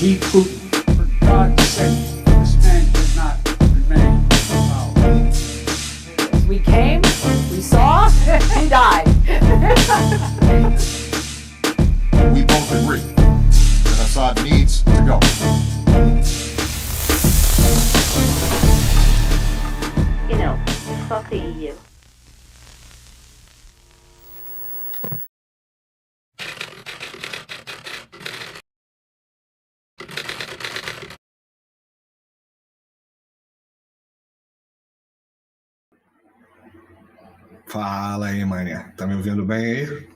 Leave Putin. For God's sake, this man cannot remain in power. We came, we saw, he died. We both agree that Assad needs to go. Só seguia. Fala aí, mané. Tá me ouvindo bem aí?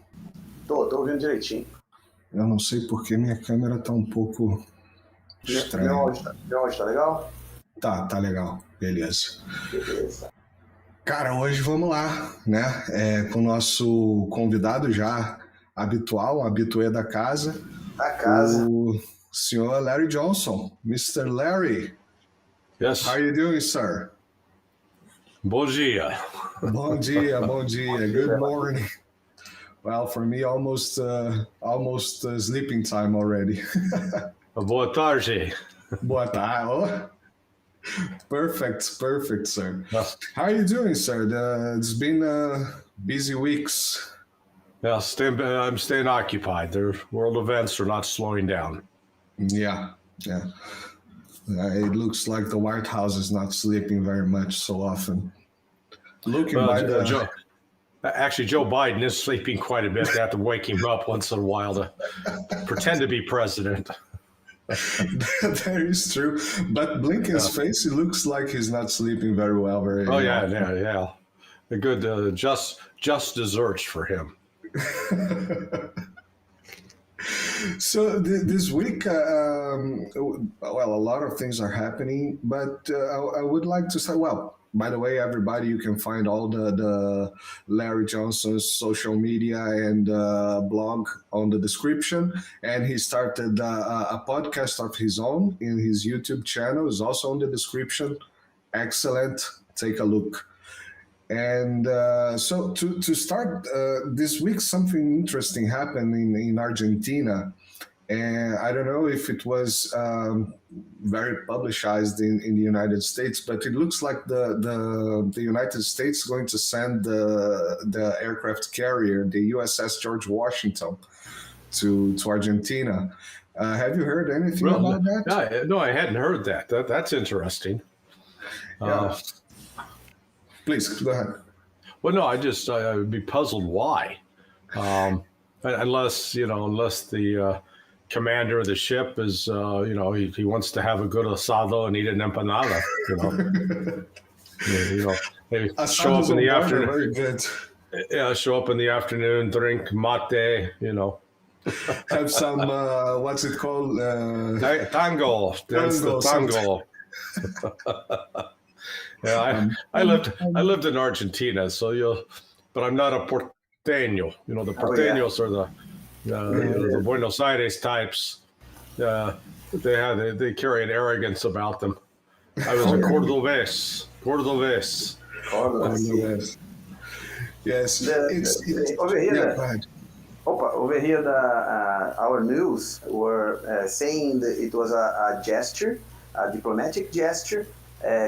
Tô ouvindo direitinho. Eu não sei porque minha câmera tá um pouco estranha. Meu áudio tá legal? Tá legal. Beleza. Beleza. Cara, hoje vamos lá, né? Com o nosso convidado já habitual, um habitué da casa. O senhor Larry Johnson. Mr. Larry. Yes. How are you doing, sir? Bom dia. Bom dia. Good morning. Well, for me, almost sleeping time already. Boa tarde. Boa tarde. Oh. Perfect, sir. How are you doing, sir? It's been busy weeks. Yeah, I'm staying occupied. The world events are not slowing down. Yeah. It looks like the White House is not sleeping very much so often. Actually, Joe Biden is sleeping quite a bit. They have to wake him up once in a while to pretend to be president. That is true. But Blinken's face, it looks like he's not sleeping very well. Yeah. A good just desserts for him. So this week, a lot of things are happening, but I would like to say, by the way, everybody, you can find all the Larry Johnson's social media and blog on the description. And he started a podcast of his own in his YouTube channel. It's also on the description. Excellent. Take a look. And so to start, this week, something interesting happened in Argentina. And I don't know if it was very publicized in the United States, but it looks like the United States is going to send the aircraft carrier, the USS George Washington, to Argentina. Have you heard anything about that? No, I hadn't heard that. That's interesting. Yeah. Please, go ahead. Well, no, I would be puzzled why. Unless the commander of the ship is, he wants to have a good asado and eat an empanada, maybe show up in the afternoon. Very good. Yeah, show up in the afternoon, drink mate, Have some, what's it called? Tango. Dance the tango. Yeah, I lived in Argentina, but I'm not a porteño. The porteños are the Buenos Aires types. They carry an arrogance about them. I was a Cordobés. Yes. Over here, go ahead. Over here, our news were saying that it was a gesture, a diplomatic gesture,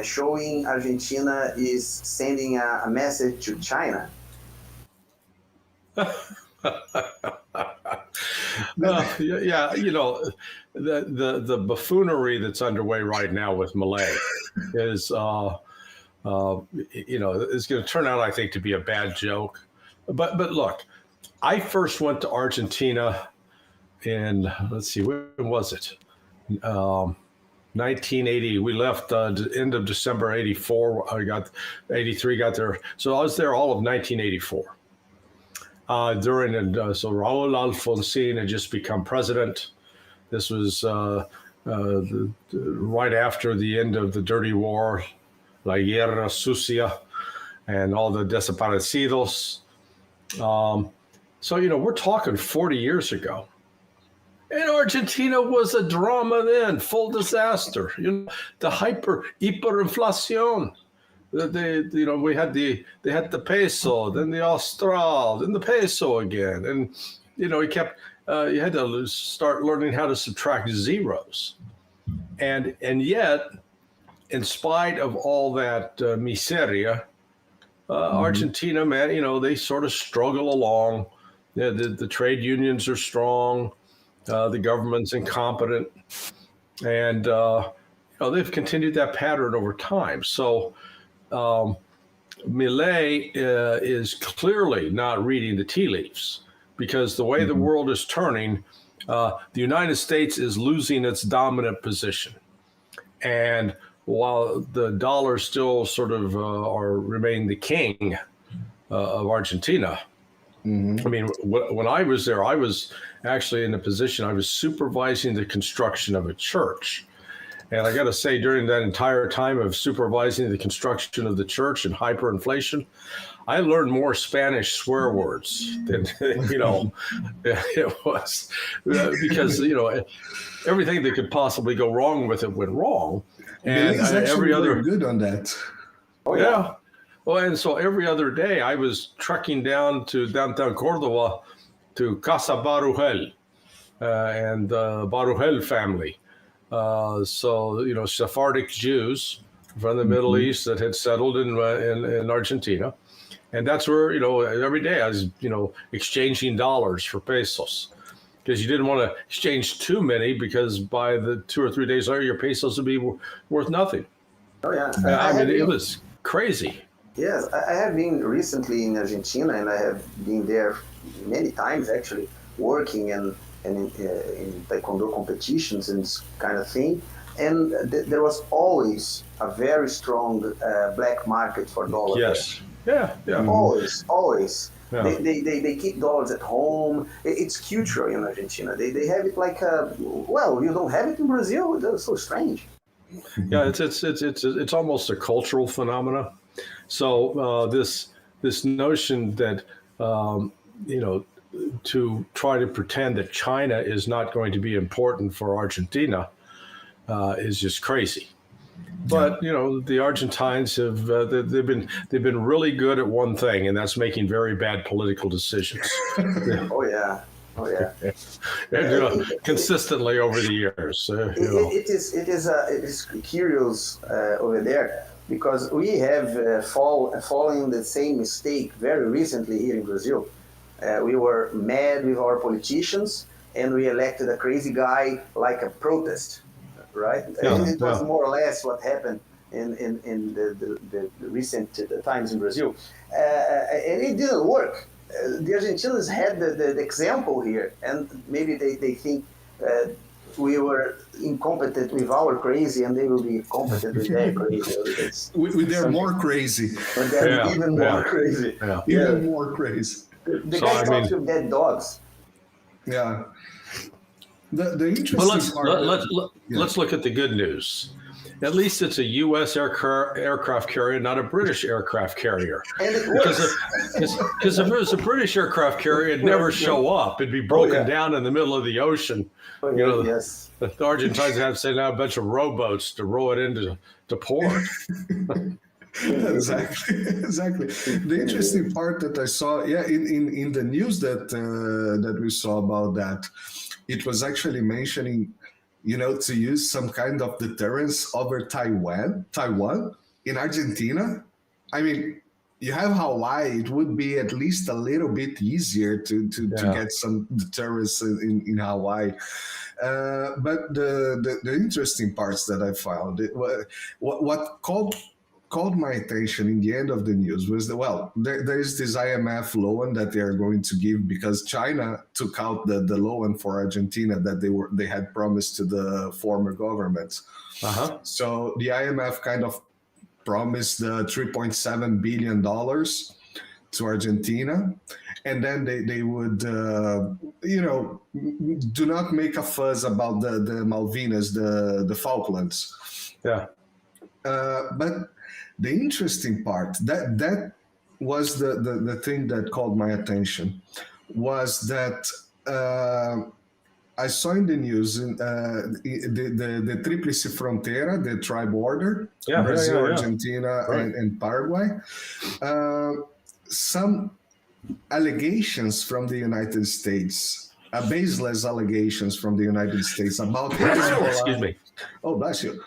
showing Argentina is sending a message to China. The buffoonery that's underway right now with Malay is, is going to turn out, I think, to be a bad joke. But look, I first went to Argentina in, let's see, when was it? 1980. We left the end of December 84. I got 83, got there. So I was there all of 1984. So Raul Alfonsín had just become president. This was right after the end of the dirty war, La Guerra Sucia, and all the desaparecidos. So, we're talking 40 years ago. And Argentina was a drama then, full disaster. The hyperinflation. They had the peso, then the austral, then the peso again, and he kept you had to start learning how to subtract zeros. And yet, in spite of all that miseria, Argentina, man, they sort of struggle along. The trade unions are strong. The government's incompetent. And, they've continued that pattern over time. So Milei is clearly not reading the tea leaves, because the way the world is turning, the United States is losing its dominant position. And while the dollar still sort of remain the king of Argentina, I mean, when I was there, I was actually in a position, I was supervising the construction of a church. And I got to say, during that entire time of supervising the construction of the church and hyperinflation, I learned more Spanish swear words than, it was because, everything that could possibly go wrong with it went wrong. And every other good on that. Oh, yeah. Well, and so every other day I was trekking down to downtown Cordova to Casa Barugel and the Barugel family. So, Sephardic Jews from the Middle East that had settled in Argentina. And that's where, every day I was, exchanging dollars for pesos, because you didn't want to exchange too many, because by the 2 or 3 days later, your pesos would be worth nothing. Oh, yeah. It was crazy. Yes, I have been recently in Argentina, and I have been there many times, actually, working in taekwondo competitions and this kind of thing. And there was always a very strong black market for dollars. Yes. Yeah. Always. Yeah. They keep dollars at home. It's cultural in Argentina. They have it like, you don't have it in Brazil. That's so strange. Yeah, it's almost a cultural phenomena. So this notion that to try to pretend that China is not going to be important for Argentina is just crazy. But the Argentines have they've been really good at one thing, and that's making very bad political decisions. Oh yeah. Consistently over the years. It is curious over there, because we have fallen the same mistake very recently here in Brazil. We were mad with our politicians, and we elected a crazy guy like a protest, right? And it was more or less what happened in the recent times in Brazil. And it didn't work. The Argentinians had the example here, and maybe they think we were incompetent with our crazy, and they will be competent with their crazy. They're more crazy. But they're even more crazy. Yeah. Even more crazy. The guy talks with dead dogs. Yeah. The interesting part. Let's look at the good news. At least it's a U.S. aircraft carrier, not a British aircraft carrier. And it works. Because if it was a British aircraft carrier, it'd never show up. It'd be broken down in the middle of the ocean. Yes. The Argentines have to send out a bunch of rowboats to row it into port. Exactly. The interesting part that I saw, in the news that we saw about that, it was actually mentioning, to use some kind of deterrence over Taiwan in Argentina. I mean, you have Hawaii, it would be at least a little bit easier to get some deterrence in Hawaii. But the interesting parts that I found, what called my attention in the end of the news was there is this IMF loan that they are going to give, because China took out the loan for Argentina that they had promised to the former governments. So the IMF kind of promised the $3.7 billion to Argentina, and then they would do not make a fuss about the Malvinas, the Falklands. But the interesting part, that was the thing that called my attention, was that I saw in the news the Tríplice Fronteira, the tri-border, Brazil, Argentina, and Paraguay. Some allegations from the United States baseless allegations from the United States about Hezbollah. Excuse me. Oh, bless you.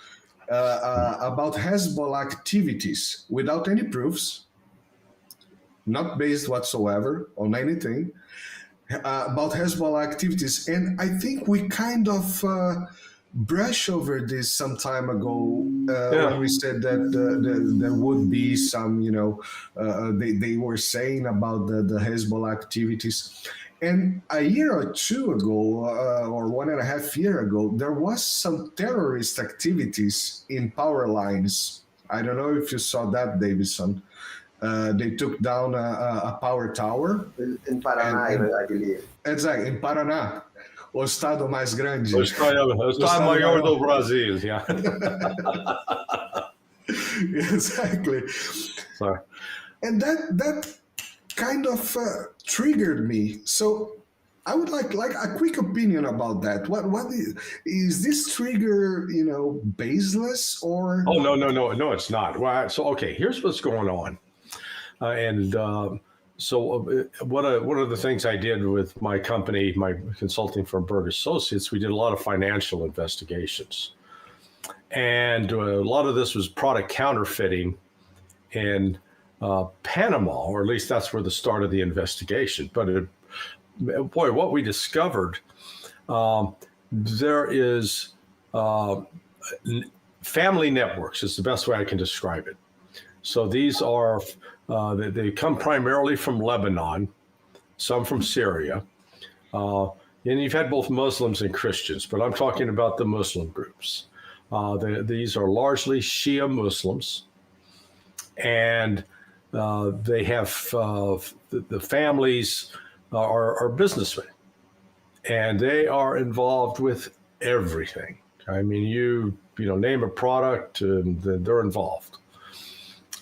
About Hezbollah activities without any proofs, not based whatsoever on anything, about Hezbollah activities. And I think we kind of brush over this some time ago when we said that there would be some, they were saying about the Hezbollah activities. And a year or two ago, or 1.5 years ago, there was some terrorist activities in power lines. I don't know if you saw that, Davidson. They took down a power tower. In Paraná, I believe. Exactly, in Paraná. O estado mais grande. O estado maior do Brasil, yeah. Exactly. Sorry. And that kind of triggered me. So I would like a quick opinion about that. What is this trigger, baseless or? Oh, no, it's not. Well, so, okay, here's what's going on. One of the things I did with my company, my consulting firm, BERG Associates, we did a lot of financial investigations. And a lot of this was product counterfeiting in Panama, or at least that's where the start of the investigation. But what we discovered, there is family networks is the best way I can describe it. So these are, they come primarily from Lebanon, some from Syria. And you've had both Muslims and Christians, but I'm talking about the Muslim groups. These are largely Shia Muslims. And they have, the families are businessmen. And they are involved with everything. I mean, you name a product, and they're involved.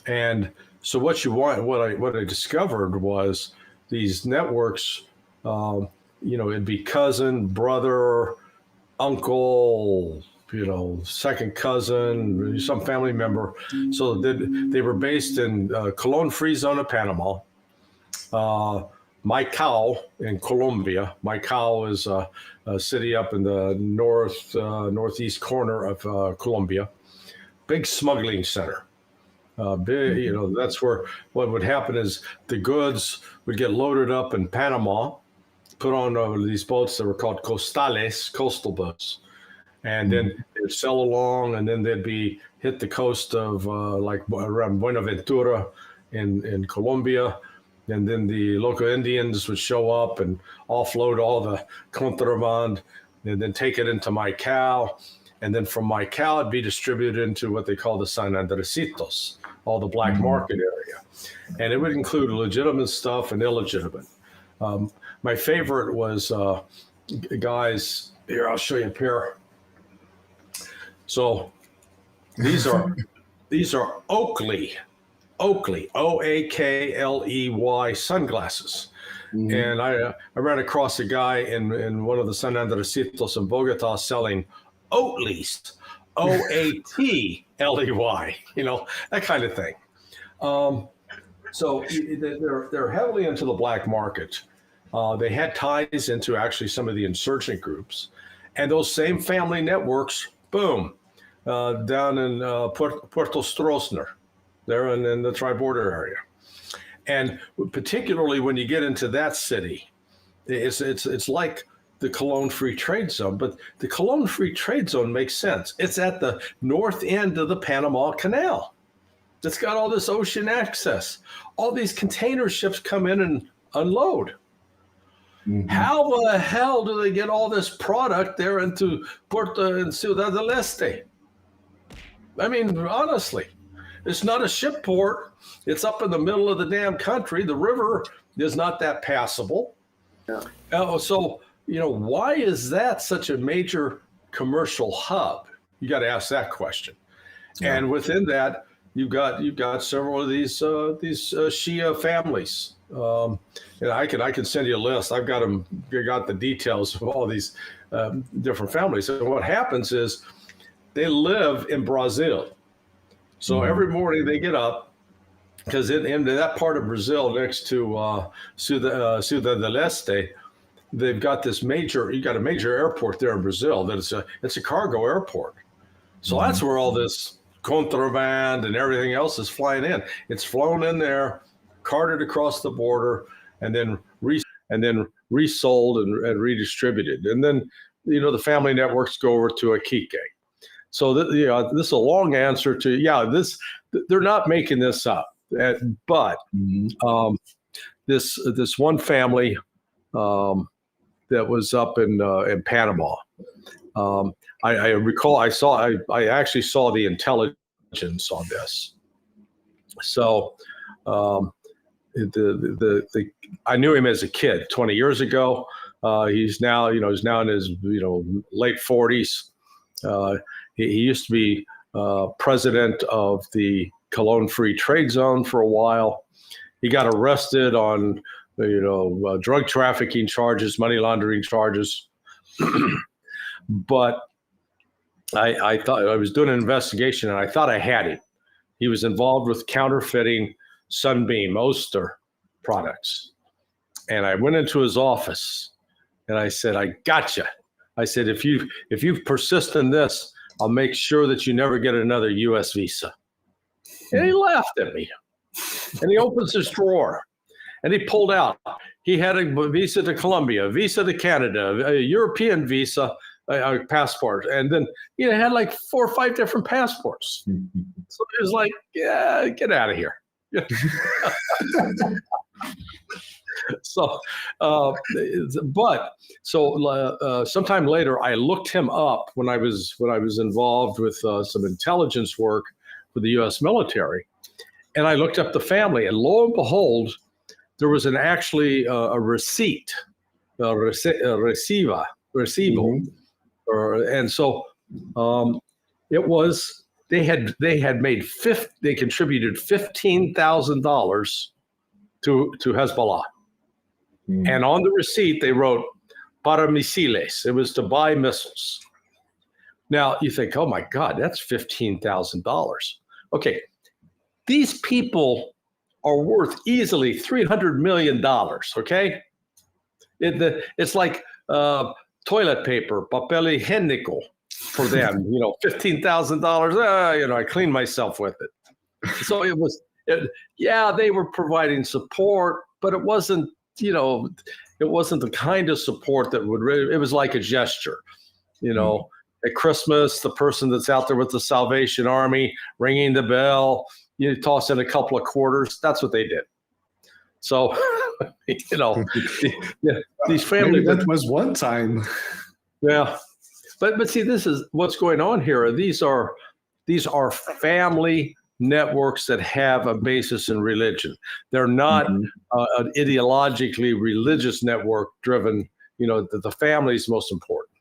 And so what I discovered was these networks, it'd be cousin, brother, uncle, second cousin, some family member. So they were based in Colón Free Zone of Panama, Maicao in Colombia. Maicao is a city up in the northeast corner of Colombia. Big smuggling center. That's where what would happen is the goods would get loaded up in Panama, put on these boats that were called costales, coastal boats, and then they'd sail along, and then they'd be hit the coast of like around Buenaventura in Colombia, and then the local Indians would show up and offload all the contraband, and then take it into Maicao. And then from Maicao, it'd be distributed into what they call the San Andresitos, all the black market area. And it would include legitimate stuff and illegitimate. My favorite was guys, here, I'll show you a pair. So these are Oakley, Oakley sunglasses. Mm-hmm. And I ran across a guy in one of the San Andresitos in Bogota selling Oatleys, Oatley, that kind of thing. So they're heavily into the black market. They had ties into actually some of the insurgent groups, and those same family networks, boom, down in Puerto Stroessner, there in the tri-border area. And particularly when you get into that city, it's like the Colón Free Trade Zone, but the Colón Free Trade Zone makes sense. It's at the north end of the Panama Canal. It's got all this ocean access. All these container ships come in and unload. Mm-hmm. How the hell do they get all this product there into Puerto and Ciudad del Este? I mean, honestly, it's not a ship port. It's up in the middle of the damn country. The river is not that passable. Yeah. Why is that such a major commercial hub? You got to ask that question. Yeah. And within that, you've got several of these Shia families. And I can send you a list. I got the details of all these different families. And what happens is they live in Brazil. So every morning they get up, because in that part of Brazil next to Ciudad del Este, they've got this you got a major airport there in Brazil that it's a cargo airport. So that's where all this contraband and everything else is flying in. It's flown in there, carted across the border, and then resold and redistributed. And then, the family networks go over to Iquique. So this is a long answer to, they're not making this up. But this one family that was up in Panama, I recall I actually saw the intelligence on this. So I knew him as a kid 20 years ago. He's now in his late 40s. He used to be president of the Cologne Free Trade Zone for a while. He got arrested on drug trafficking charges, money laundering charges. But I thought I was doing an investigation, and I thought I had him. He was involved with counterfeiting Sunbeam Oster products. And I went into his office and I said, I gotcha. I said, if you persist in this, I'll make sure that you never get another U.S. visa. And he laughed at me. And he opens his drawer and he pulled out. He had a visa to Colombia, a visa to Canada, a European visa, a passport. And then he had like 4 or 5 different passports. So he was like, yeah, get out of here. Sometime later, I looked him up when I was involved with some intelligence work for the U.S. military, and I looked up the family, and lo and behold, there was a receipt, recibo, and so it was. They contributed $15,000 to Hezbollah. And on the receipt, they wrote, para misiles. It was to buy missiles. Now, you think, oh, my God, that's $15,000. Okay, these people are worth easily $300 million, okay? It's like toilet paper, papel higiénico for them, $15,000, I cleaned myself with it. So they were providing support, but it wasn't, it wasn't the kind of support that it was like a gesture, at Christmas, the person that's out there with the Salvation Army ringing the bell, you toss in a couple of quarters. That's what they did. So, these families. Maybe that was one time. Yeah. But see, this is what's going on here. These are family networks that have a basis in religion. They're not an ideologically religious network driven. The family is most important.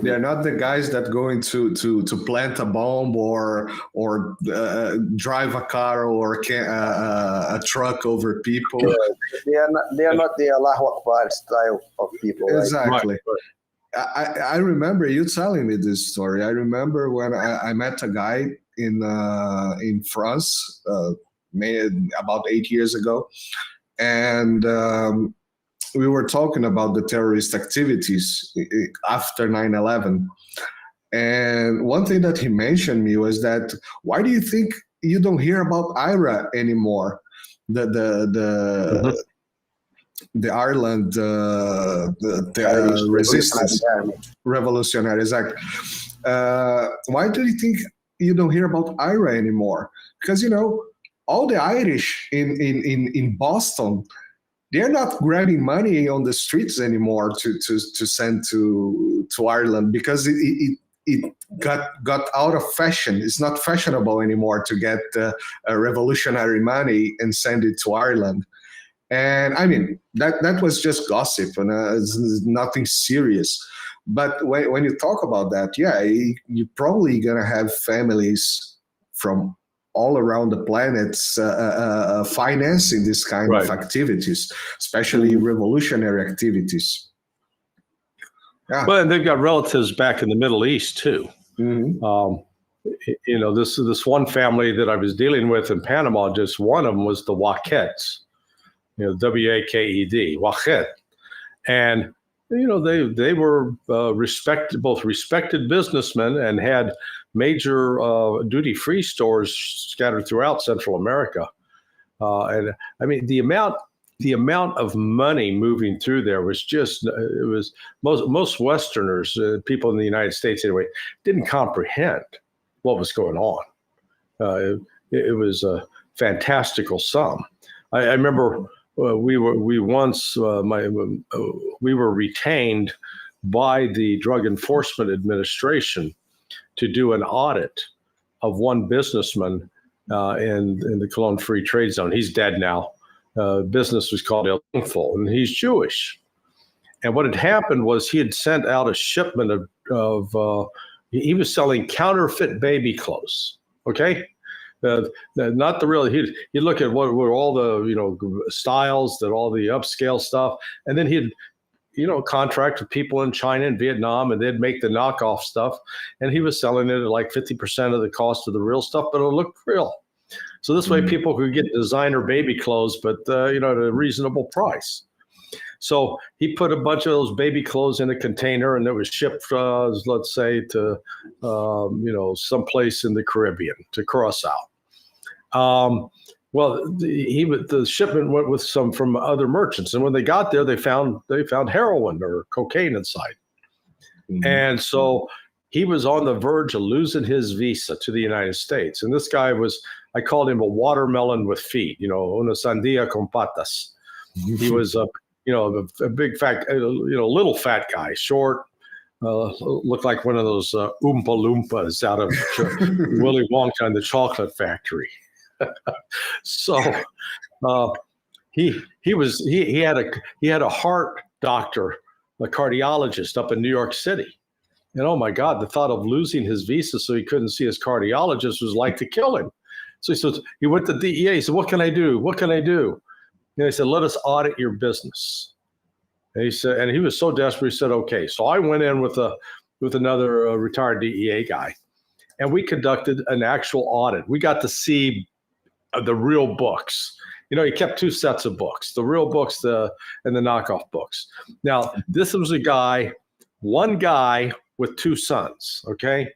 They're not the guys that go into to plant a bomb or drive a car or a truck over people. They are not the Allahu Akbar style of people. Exactly. Right. I remember you telling me this story. I remember when I met a guy in France, about 8 years ago, and we were talking about the terrorist activities after 9/11. And one thing that he mentioned me was that, why do you think you don't hear about IRA anymore? The Ireland, the resistance, revolutionary, exactly. Why do you think you don't hear about IRA anymore? Because all the Irish in Boston, they're not grabbing money on the streets anymore to send to Ireland, because it got out of fashion. It's not fashionable anymore to get a revolutionary money and send it to Ireland. And I mean, that was just gossip, and it's nothing serious. But when you talk about that, you're probably going to have families from all around the planet financing this kind of activities, especially revolutionary activities. Yeah. Well, and they've got relatives back in the Middle East, too. This one family that I was dealing with in Panama, just one of them was the Wakets. Waked. And they were both respected businessmen and had major duty-free stores scattered throughout Central America. And I mean, the amount of money moving through there was it was most Westerners, people in the United States anyway, didn't comprehend what was going on. It was a fantastical sum. I remember we were retained by the Drug Enforcement Administration to do an audit of one businessman in the Cologne Free Trade Zone. He's dead now. Business was called El Info, and he's Jewish. And what had happened was he had sent out a shipment of he was selling counterfeit baby clothes. Okay, not the real. He'd look at what were all the styles, that all the upscale stuff, and then he'd contract with people in China and Vietnam, and they'd make the knockoff stuff, and he was selling it at like 50% of the cost of the real stuff, but it looked real. So this way people could get designer baby clothes, but at a reasonable price. So he put a bunch of those baby clothes in a container, and it was shipped, let's say, to someplace in the Caribbean, to Curacao. Well, the shipment went with some from other merchants, and when they got there, they found heroin or cocaine inside, and so he was on the verge of losing his visa to the United States. And this guy I called him a watermelon with feet, una sandía con patas. He was a big fat, little fat guy, short, looked like one of those Oompa Loompas out of Willy Wonka and the Chocolate Factory. So he had a heart doctor, a cardiologist up in New York City. And oh my God, the thought of losing his visa so he couldn't see his cardiologist was like to kill him. So he went to DEA. He said, "What can I do? What can I do?" And they said, "Let us audit your business." And he was so desperate. He said, "Okay." So I went in with another retired DEA guy, and we conducted an actual audit. We got to see the real books. He kept two sets of books: the real books, and the knockoff books. Now, this was one guy with two sons, okay?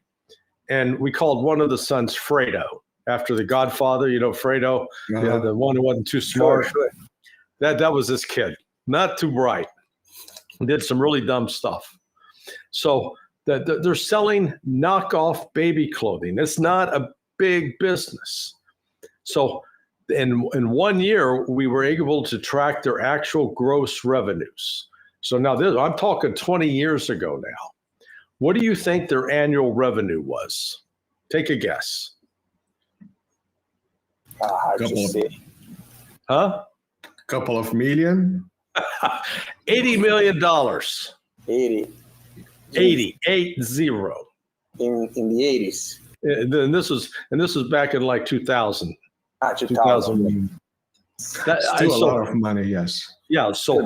And we called one of the sons Fredo, after the Godfather, Fredo, the one who wasn't too smart. Sure. That was this kid, not too bright. Did some really dumb stuff. So they're selling knockoff baby clothing. It's not a big business. So in 1 year, we were able to track their actual gross revenues. So now I'm talking 20 years ago now. What do you think their annual revenue was? Take a guess. Couple of million? $80 million. 80. 80. In the 80s. And this was back in like 2000. 2000. That's still a lot of money, yes. Yeah, so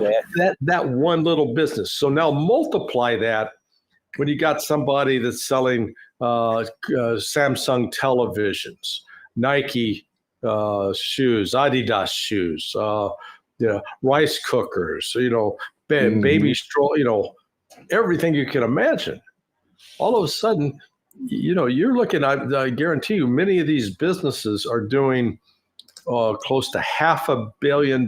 that one little business. So now multiply that when you got somebody that's selling Samsung televisions, Nike shoes, Adidas shoes, rice cookers, baby stroll, everything you can imagine. All of a sudden, you're looking at, I guarantee you, many of these businesses are doing close to $500 million.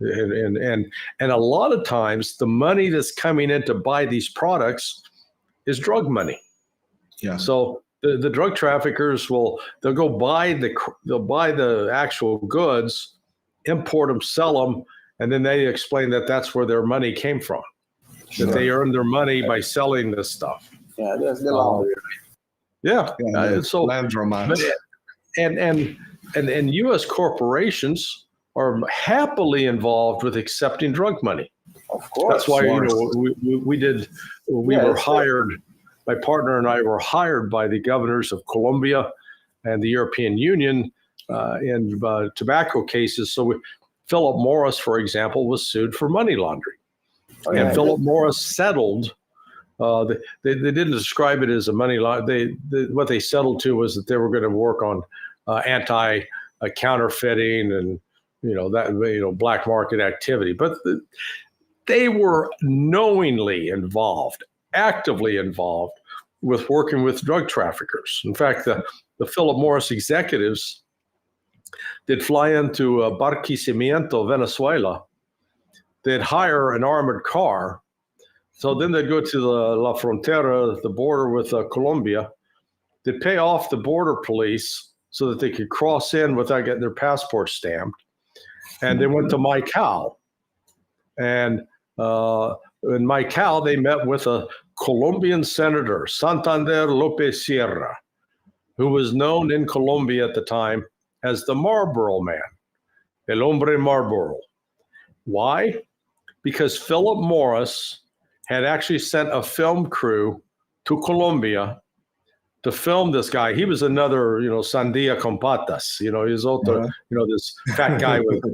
And a lot of times the money that's coming in to buy these products is drug money. Yeah. So the drug traffickers they'll buy the actual goods, import them, sell them, and then they explain that that's where their money came from. Sure. That they earned their money by selling this stuff. Yeah, that's the laundry. So landromats. And U.S. corporations are happily involved with accepting drug money. Of course. That's why we were hired. My partner and I were hired by the governors of Colombia and the European Union in tobacco cases. So Philip Morris, for example, was sued for money laundering, and Philip Morris settled. They didn't describe it as a money laundering. What they settled to was that they were going to work on anti-counterfeiting and black market activity. But They were knowingly involved, actively involved with working with drug traffickers. In fact, the Philip Morris executives did fly into Barquisimeto, Venezuela. They'd hire an armored car. So then they'd go to the La Frontera, the border with Colombia. They'd pay off the border police so that they could cross in without getting their passport stamped. And they went to Maicao. And in Maicao, they met with a Colombian senator, Santander López Sierra, who was known in Colombia at the time as the Marlboro Man, El Hombre Marlboro. Why? Because Philip Morris had actually sent a film crew to Colombia to film this guy. He was another, Sandia con patas. He was otro, this fat guy with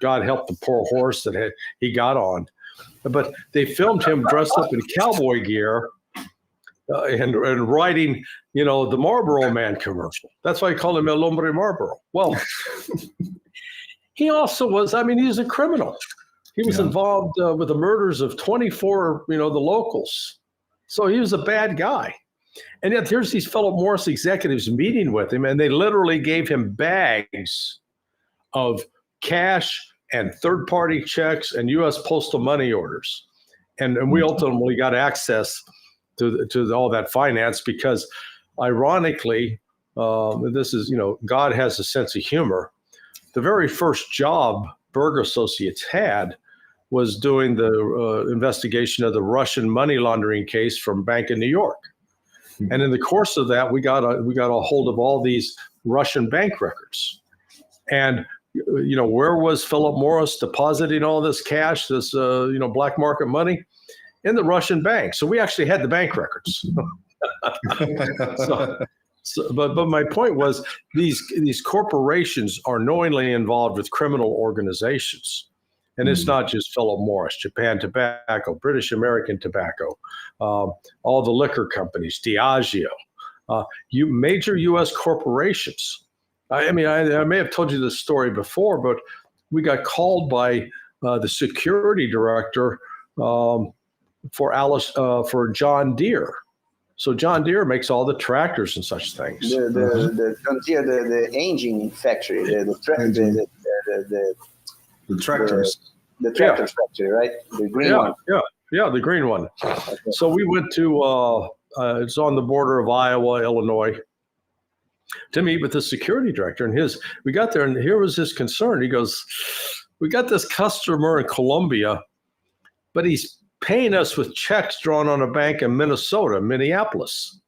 God help the poor horse that he got on. But they filmed him dressed up in cowboy gear and riding, the Marlboro Man commercial. That's why I call him El Hombre Marlboro. Well, he also was, he's a criminal. He was involved with the murders of 24, the locals. So he was a bad guy. And yet here's these Philip Morris executives meeting with him, and they literally gave him bags of cash and third-party checks and U.S. postal money orders. And we ultimately got access to all that finance because, ironically, this is, God has a sense of humor. The very first job BERG Associates had was doing the investigation of the Russian money laundering case from Bank of New York. And in the course of that, we got a hold of all these Russian bank records. And where was Philip Morris depositing all this cash, this black market money? In the Russian bank. So we actually had the bank records. But my point was these corporations are knowingly involved with criminal organizations. And it's not just Philip Morris, Japan Tobacco, British American Tobacco, all the liquor companies, Diageo, major U.S. corporations. I may have told you this story before, but we got called by the security director for John Deere. So John Deere makes all the tractors and such things. The John Deere, the engine factory, the tractors. The tractor factory, right? The green one. Yeah, the green one. Okay. So we went to, it's on the border of Iowa, Illinois, to meet with the security director. And we got there, and here was his concern. He goes, we got this customer in Colombia, but he's paying us with checks drawn on a bank in Minnesota, Minneapolis.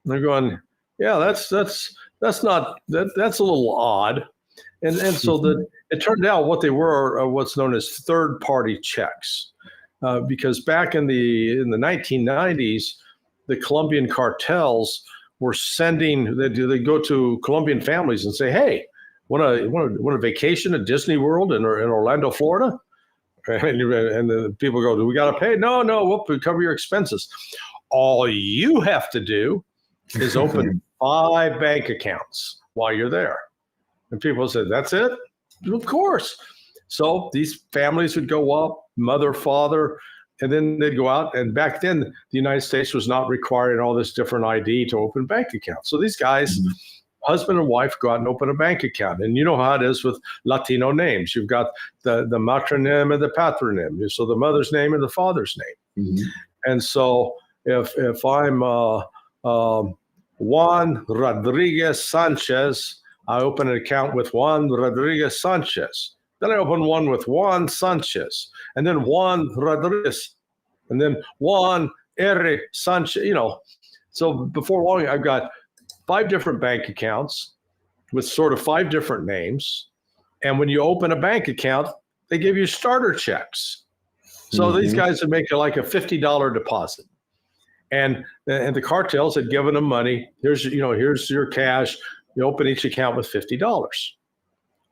And they're going, yeah, that's a little odd. And so it turned out what they were what's known as third-party checks, because back in the 1990s, the Colombian cartels were sending. They go to Colombian families and say, "Hey, want a vacation at Disney World in Orlando, Florida?" And the people go, "Do we got to pay?" No, we'll cover your expenses. All you have to do is open 5 bank accounts while you're there. And people said, "That's it?" Of course. So these families would go up, mother, father, and then they'd go out. And back then, the United States was not requiring all this different ID to open bank accounts. So these guys, husband and wife, go out and open a bank account. And you know how it is with Latino names. You've got the matronym and the patronym. So the mother's name and the father's name. Mm-hmm. And so if I'm Juan Rodriguez Sanchez, I open an account with Juan Rodriguez Sanchez. Then I open one with Juan Sanchez, and then Juan Rodriguez, and then Juan R. Sanchez. So before long, I've got 5 different bank accounts with sort of 5 different names. And when you open a bank account, they give you starter checks. So these guys would make like a $50 deposit. And the cartels had given them money. Here's your cash. You open each account with $50.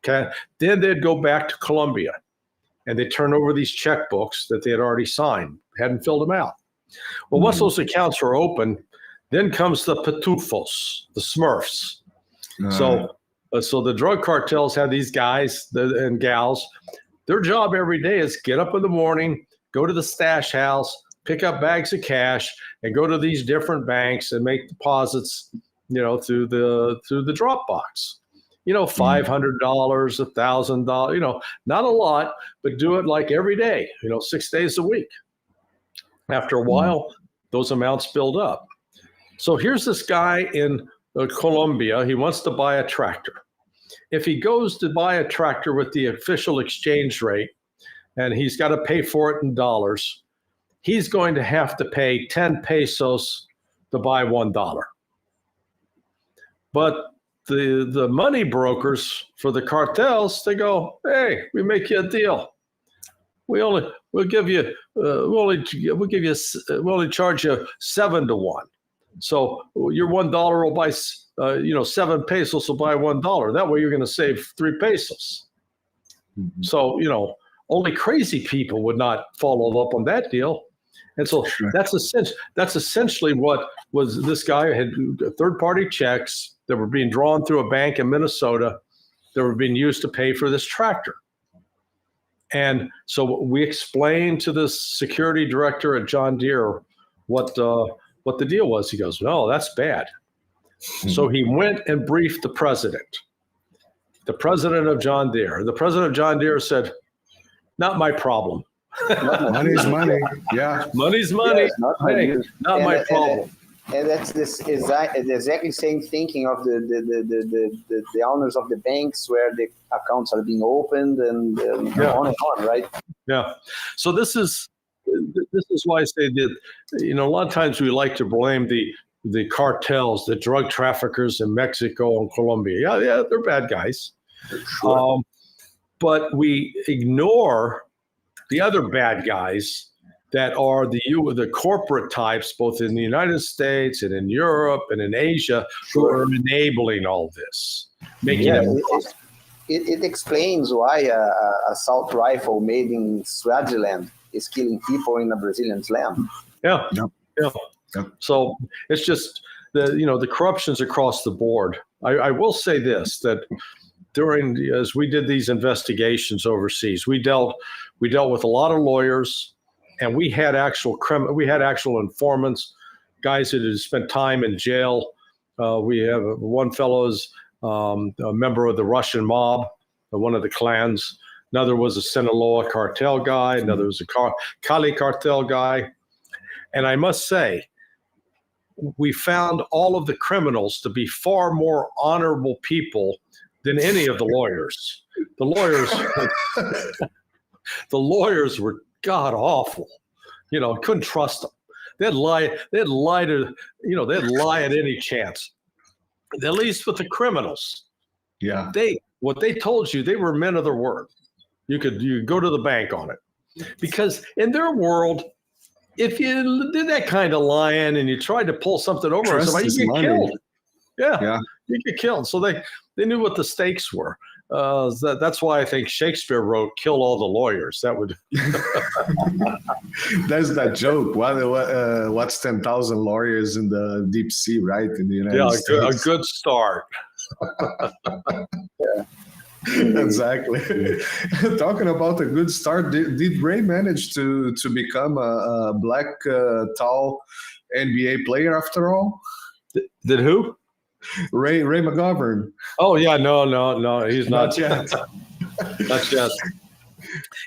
Okay. Then they'd go back to Colombia and they'd turn over these checkbooks that they had already signed, hadn't filled them out. Well, once those accounts are open, then comes the pitufos, the Smurfs. So the drug cartels have these guys and gals Their job every day is get up in the morning, go to the stash house, pick up bags of cash, and go to these different banks and make deposits, through the drop box. $500, $1,000, not a lot, but do it like every day, 6 days a week. After a while, those amounts build up. So here's this guy in Colombia. He wants to buy a tractor. If he goes to buy a tractor with the official exchange rate, and he's got to pay for it in dollars, he's going to have to pay 10 pesos to buy $1. But the money brokers for the cartels, they go, hey, we make you a deal. We'll only charge you 7 to 1. So your $1 will buy, 7 pesos will buy $1. That way you're going to save 3 pesos. So, only crazy people would not follow up on that deal. And so that's essentially what was this guy had third-party checks that were being drawn through a bank in Minnesota that were being used to pay for this tractor. And so we explained to the security director at John Deere what the deal was. He goes, no, that's bad. So he went and briefed the president of John Deere. The president of John Deere said, not my problem. Money's money. Yeah. Money's money. Yes, not my problem. And that's exactly same thinking of the owners of the banks where the accounts are being opened and on and on, right? Yeah. So this is why I say that, a lot of times we like to blame the cartels, the drug traffickers in Mexico and Colombia. Yeah, they're bad guys. Sure. But we ignore the other bad guys that are the corporate types, both in the United States and in Europe and in Asia, who are enabling all this, making it explains why a assault rifle made in Swaziland is killing people in a Brazilian's land. Yeah. So it's just the corruption's across the board. I will say this, that as we did these investigations overseas, we dealt with a lot of lawyers, and we had actual informants, guys that had spent time in jail. We have one fellow's a member of the Russian mob, one of the clans. Another was a Sinaloa cartel guy. Another was a Cali cartel guy. And I must say, we found all of the criminals to be far more honorable people than any of the lawyers. The lawyers were god awful. Couldn't trust them. They'd lie at any chance. At least with the criminals. Yeah. What they told you, they were men of their word. You could go to the bank on it. Because in their world, if you did that kind of lying and you tried to pull something over somebody, you get killed. Yeah, you get killed. So they knew what the stakes were. That's why I think Shakespeare wrote "Kill all the lawyers." That would. That's that joke. What's 10,000 lawyers in the deep sea, right? In the United States. A good start. Yeah. Exactly. Talking about a good start, did Ray manage to become a black tall NBA player after all? Did who? Ray McGovern. Oh yeah, no, he's not yet. Not yet.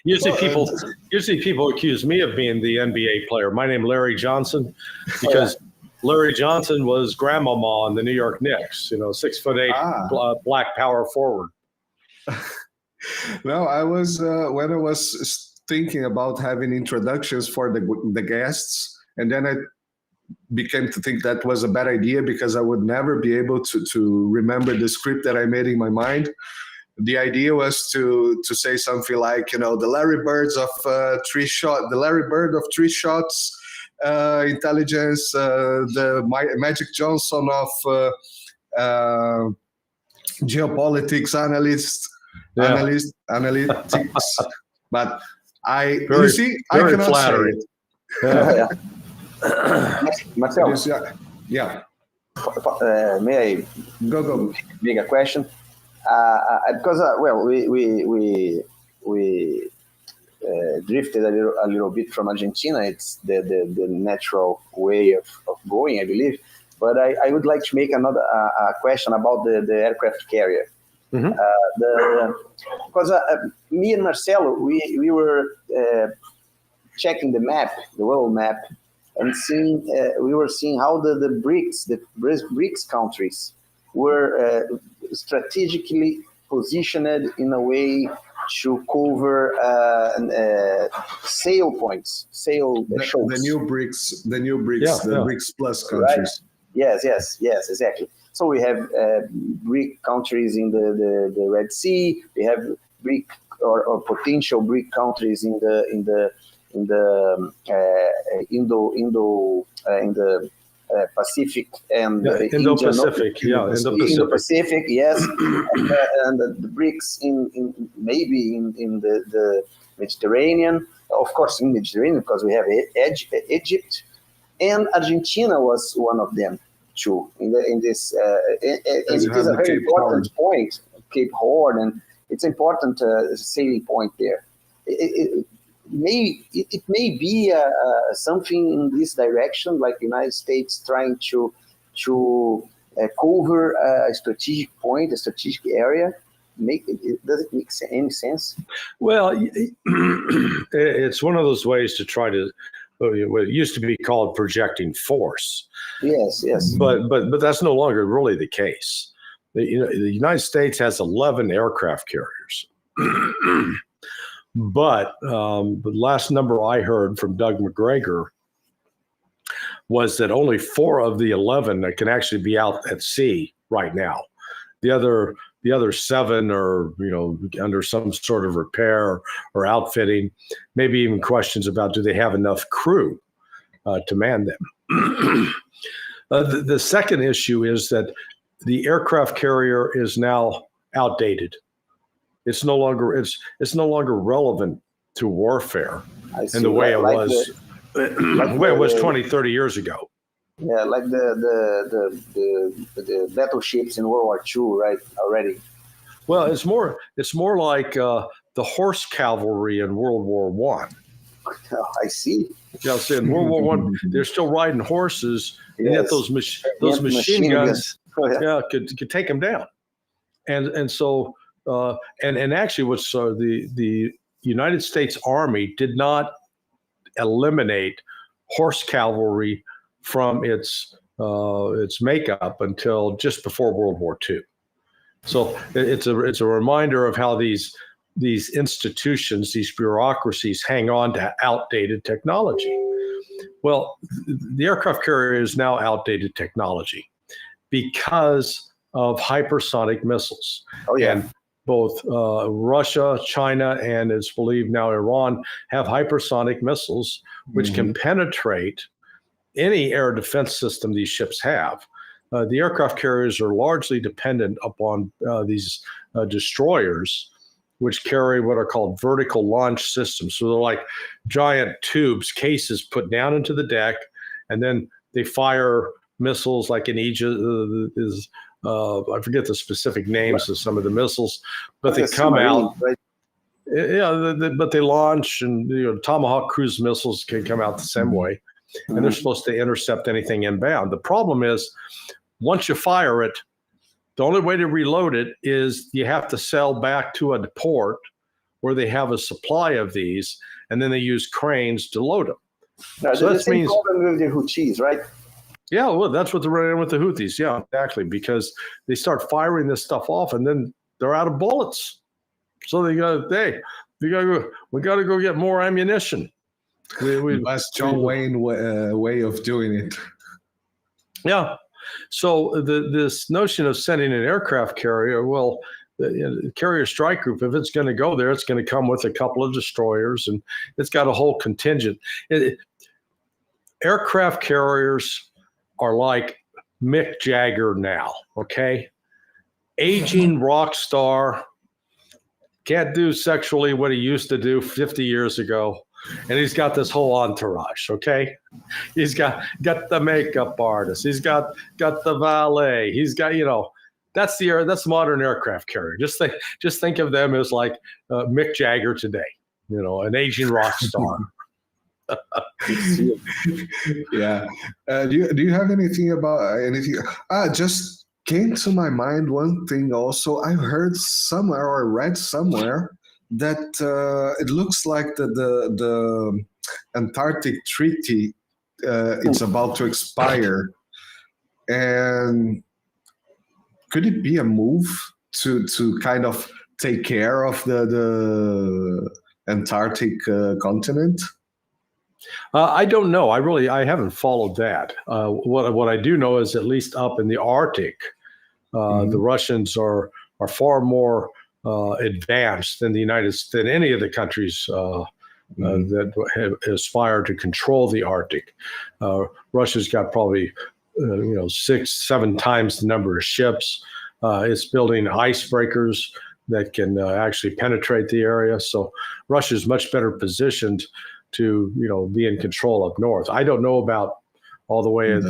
Usually people accuse me of being the NBA player. My name is Larry Johnson, because Larry Johnson was grandmama on the New York Knicks. 6'8" black power forward. No, I was when I was thinking about having introductions for the guests, and then I began to think that was a bad idea because I would never be able to remember the script that I made in my mind. The idea was to say something like, the Larry Birds of the Larry Bird of 3 shots, intelligence, the Magic Johnson of geopolitics analytics. But I cannot flattering. say it. Marcel, Yeah. May I Go. make a question? Because drifted a little bit from Argentina. It's the natural way of going, I believe. But I would like to make another question about the aircraft carrier. Mm-hmm. Because me and Marcelo, we were checking the world map, and we were seeing how the BRICS countries were strategically positioned in a way to cover sale points, shows. The new BRICS, BRICS plus countries. Right? Yes, exactly. So we have BRIC countries in the Red Sea. We have BRIC or potential BRIC countries in the Pacific and Indo-Pacific, Indo-Pacific, yes, and the BRICS maybe in the Mediterranean, of course in Mediterranean, because we have Egypt, and Argentina was one of them too. In this, and it is a very important point, Cape Horn, and it's important sailing point there. It may be something in this direction, like the United States trying to cover a strategic point, a strategic area. Does it make any sense? Well, it's one of those ways to try to. What used to be called projecting force. Yes. But that's no longer really the case. The United States has 11 aircraft carriers. But the last number I heard from Doug McGregor was that only 4 of the 11 that can actually be out at sea right now. The other 7 are, under some sort of repair or outfitting, maybe even questions about do they have enough crew to man them. The second issue is that the aircraft carrier is now outdated. It's no longer relevant to warfare in the way it was 20, 30 years ago. Yeah, like the battleships in World War II, right? Already. Well, it's more like the horse cavalry in World War I. Oh, I see. Yeah, so in World War I, they're still riding horses, and yet those machine guns, could take them down. And so and actually, what's the United States Army did not eliminate horse cavalry from its makeup until just before World War II. So it's a reminder of how these institutions, these bureaucracies, hang on to outdated technology. Well, the aircraft carrier is now outdated technology because of hypersonic missiles. Oh yeah. And both Russia, China, and it's believed now Iran have hypersonic missiles, which can penetrate any air defense system these ships have. The aircraft carriers are largely dependent upon these destroyers, which carry what are called vertical launch systems. So they're like giant tubes, cases put down into the deck, and then they fire missiles like in Egypt. I forget the specific names of some of the missiles, but they come out. Right? Yeah, but they launch, and Tomahawk cruise missiles can come out the same way, and they're supposed to intercept anything inbound. The problem is, once you fire it, the only way to reload it is you have to sail back to a port where they have a supply of these, and then they use cranes to load them. No, so that means problem with the Houthis, right? Yeah, well, that's what they're running with the Houthis. Yeah, exactly, because they start firing this stuff off, and then they're out of bullets. So we got to go get more ammunition. That's John Wayne way of doing it. Yeah. So this notion of sending an aircraft carrier, well, the carrier strike group, if it's going to go there, it's going to come with a couple of destroyers, and it's got a whole contingent. Aircraft carriers are like Mick Jagger now, okay? Aging rock star, can't do sexually what he used to do 50 years ago. And he's got this whole entourage, okay? He's got the makeup artist. He's got the valet. He's got, that's the modern aircraft carrier. Just think of them as like Mick Jagger today, an aging rock star. Yeah. Do you have anything about anything? Just came to my mind one thing also. I heard somewhere or read somewhere that it looks like the Antarctic Treaty it's about to expire, and could it be a move to kind of take care of the Antarctic continent? I don't know. I haven't followed that. What I do know is at least up in the Arctic, the Russians are far more advanced than than any of the countries that have aspired to control the Arctic. Russia's got probably 6-7 times the number of ships. It's building icebreakers that can actually penetrate the area. So Russia's much better positioned to be in control up north. I don't know about all the way at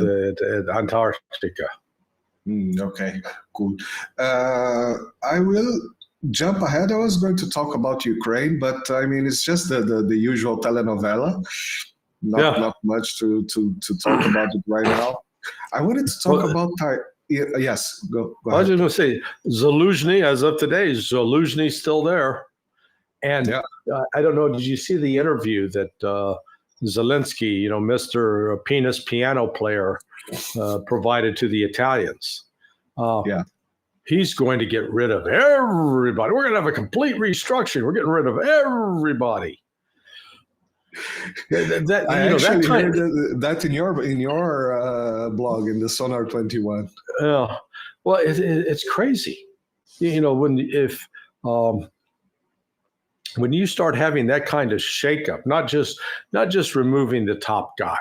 Antarctica. Okay, cool. I will jump ahead. I was going to talk about Ukraine, but I mean it's just the usual telenovela. Not much to talk about it right now. I wanted to talk about yes. Go ahead. I was just going to say Zaluzhny. As of today, Zaluzhny's still there. And I don't know, did you see the interview that Zelensky, Mr. Penis piano player, provided to the Italians? He's going to get rid of everybody. We're going to have a complete restructuring. We're getting rid of everybody. That in your blog in the Sonar 21. Yeah, well, it's crazy. When you start having that kind of shakeup, not just removing the top guy,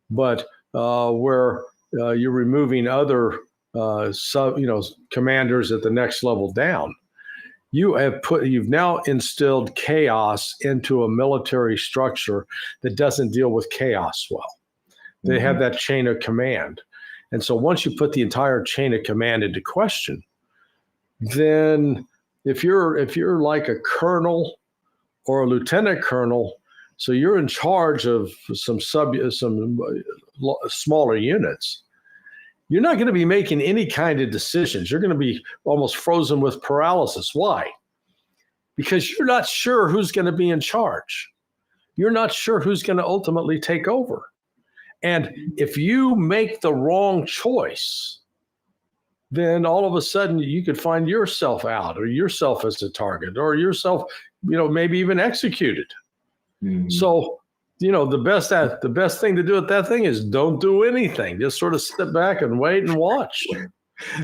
but where you're removing other commanders at the next level down, you've now instilled chaos into a military structure that doesn't deal with chaos well. They have that chain of command, and so once you put the entire chain of command into question, then if you're like a colonel or a lieutenant colonel, so you're in charge of some smaller units, you're not going to be making any kind of decisions. You're going to be almost frozen with paralysis. Why? Because you're not sure who's going to be in charge. You're not sure who's going to ultimately take over. And if you make the wrong choice, then all of a sudden you could find yourself out, or yourself as a target, or yourself, maybe even executed. So, the best thing to do at that thing is don't do anything. Just sort of sit back and wait and watch.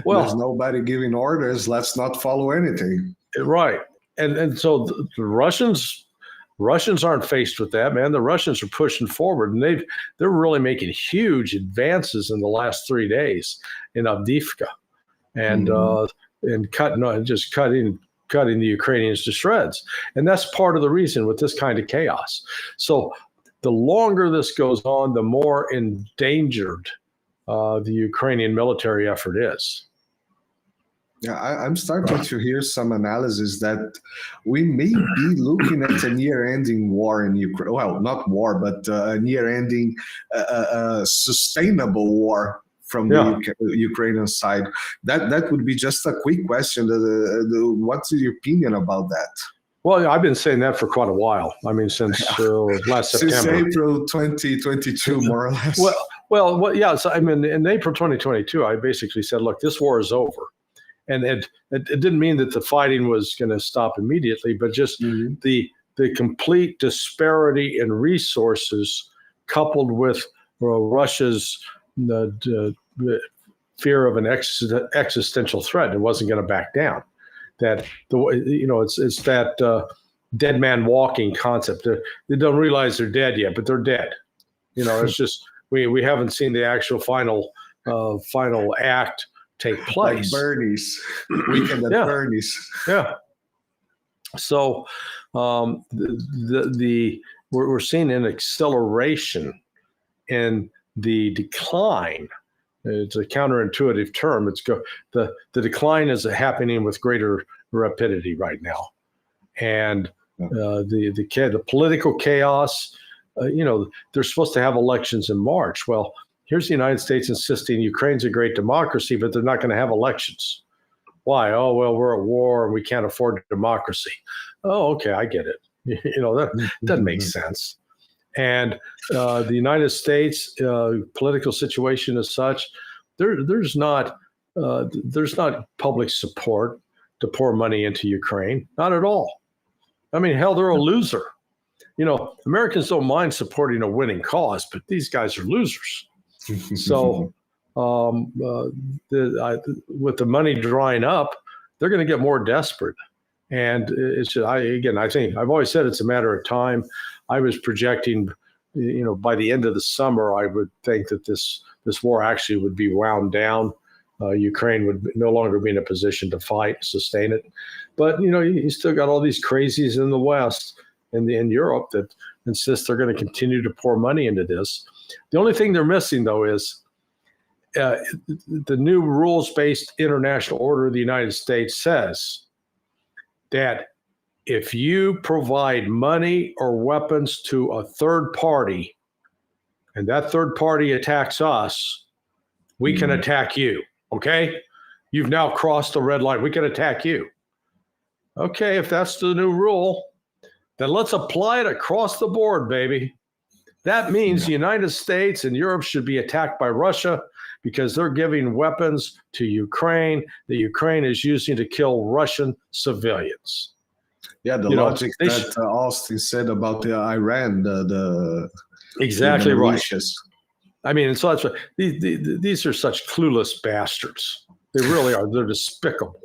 Well, there's nobody giving orders. Let's not follow anything. Right. And so the Russians aren't faced with that, man. The Russians are pushing forward, and they're really making huge advances in the last 3 days in Avdiivka. And cutting the Ukrainians to shreds. And that's part of the reason with this kind of chaos. So the longer this goes on, the more endangered the Ukrainian military effort is. Yeah, I'm starting to hear some analysis that we may be looking at a near-ending war in Ukraine. Well, not war, but a near-ending sustainable war from the Ukrainian side. That would be just a quick question. What's your opinion about that? Well, I've been saying that for quite a while. I mean, since last September. Since April 2022, more or less. Well, yeah. So, I mean, in April 2022, I basically said, look, this war is over. And it didn't mean that the fighting was going to stop immediately, but just the complete disparity in resources coupled with Russia's fear of an existential threat. It wasn't going to back down. That it's that dead man walking concept. They don't realize they're dead yet, but they're dead. It's just we haven't seen the actual final act take place. Like Bernie's weekend at Bernie's. Yeah. So we're seeing an acceleration in the decline It's a counterintuitive term. The decline is happening with greater rapidity right now, and the political chaos. They're supposed to have elections in March. Well, here's the United States insisting Ukraine's a great democracy, but they're not going to have elections. Why? Oh, well, we're at war and we can't afford democracy. Oh, okay, I get it. That doesn't make sense. And the United States political situation is such, there's not public support to pour money into Ukraine. Not at all. I mean, hell, they're a loser. Americans don't mind supporting a winning cause, but these guys are losers. So with the money drying up, they're going to get more desperate. And it's just, I think I've always said it's a matter of time. I was projecting, by the end of the summer, I would think that this war actually would be wound down. Ukraine would no longer be in a position to fight, sustain it. But, you still got all these crazies in the West and in Europe that insist they're going to continue to pour money into this. The only thing they're missing, though, is the new rules-based international order of the United States says that if you provide money or weapons to a third party and that third party attacks us, we can attack you, okay? You've now crossed the red line. We can attack you. Okay, if that's the new rule, then let's apply it across the board, baby. That means the United States and Europe should be attacked by Russia because they're giving weapons to Ukraine that Ukraine is using to kill Russian civilians. Yeah, the logic that Austin said about the Iran, the exactly right. Militias. I mean, so that's what, these are such clueless bastards. They really are. They're despicable.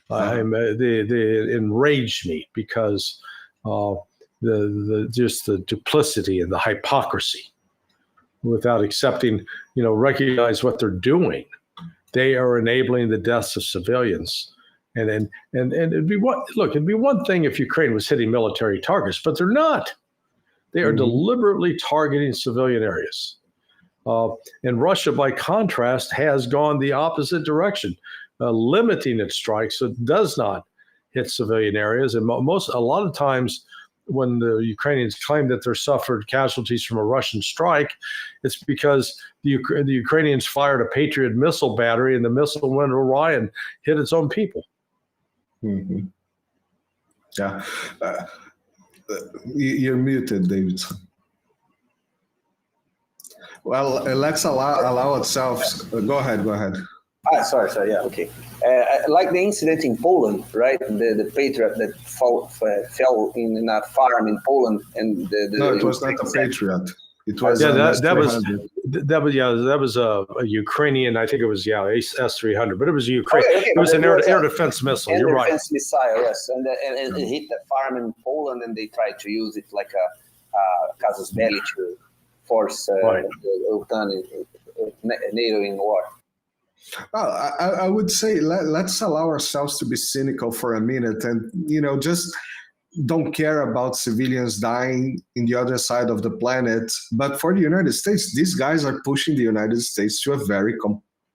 They enrage me because just the duplicity and the hypocrisy without accepting, recognize what they're doing. They are enabling the deaths of civilians. And it'd be one thing if Ukraine was hitting military targets, but they're not. They are deliberately targeting civilian areas. And Russia, by contrast, has gone the opposite direction, limiting its strikes so it does not hit civilian areas. And a lot of times when the Ukrainians claim that they're suffered casualties from a Russian strike, it's because the Ukrainians fired a Patriot missile battery and the missile went awry and hit its own people. Mm-hmm. Yeah. You're muted, David. Well, let's allow ourselves. Go ahead. Sorry. Yeah, okay. Like the incident in Poland, right? The Patriot that fell in a farm in Poland, and no, it was not a Patriot. It was that was a Ukrainian. I think it was S-300, but it was Ukraine. Okay, it was an air defense missile. You're right. Air defense missile, yes, and it hit the farm in Poland, and they tried to use it like a casus belli to force the Ucrania NATO in war. Well, I would say let's allow ourselves to be cynical for a minute and, just don't care about civilians dying in the other side of the planet. But for the United States, these guys are pushing the United States to a very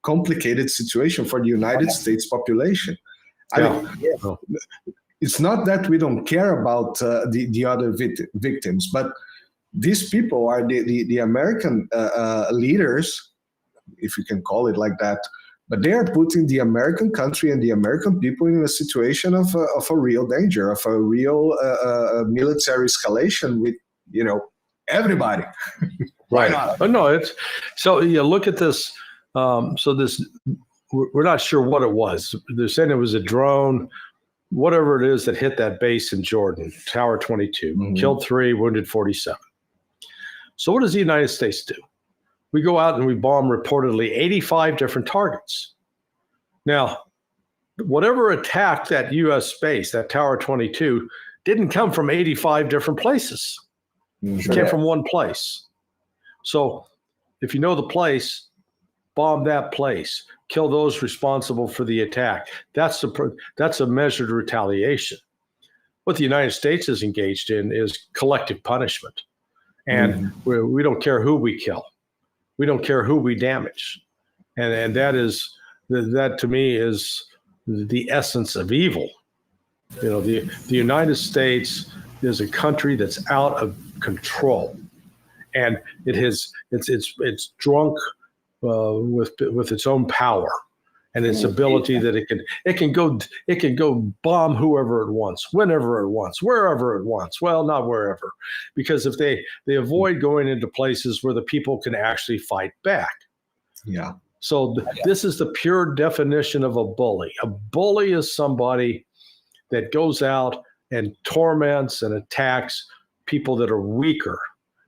complicated situation for the United States population. I mean, it's not that we don't care about the other victims, but these people are the American leaders, if you can call it like that, but they are putting the American country and the American people in a situation of a real danger, of a real military escalation with, everybody. Right. But no, it's so you look at this. We're not sure what it was. They're saying it was a drone, whatever it is that hit that base in Jordan, Tower 22, killed 3, wounded 47. So what does the United States do? We go out and we bomb reportedly 85 different targets. Now, whatever attacked that U.S. base, that Tower 22, didn't come from 85 different places. It came from one place. So if you know the place, bomb that place, kill those responsible for the attack. That's a measured retaliation. What the United States is engaged in is collective punishment. And we don't care who we kill. We don't care who we damage. and that to me is the essence of evil. The United States is a country that's out of control, and it's drunk with its own power and its ability that it can go bomb whoever it wants, whenever it wants, wherever it wants. Well, not wherever, because if they avoid going into places where the people can actually fight back. Yeah. So this is the pure definition of a bully. A bully is somebody that goes out and torments and attacks people that are weaker,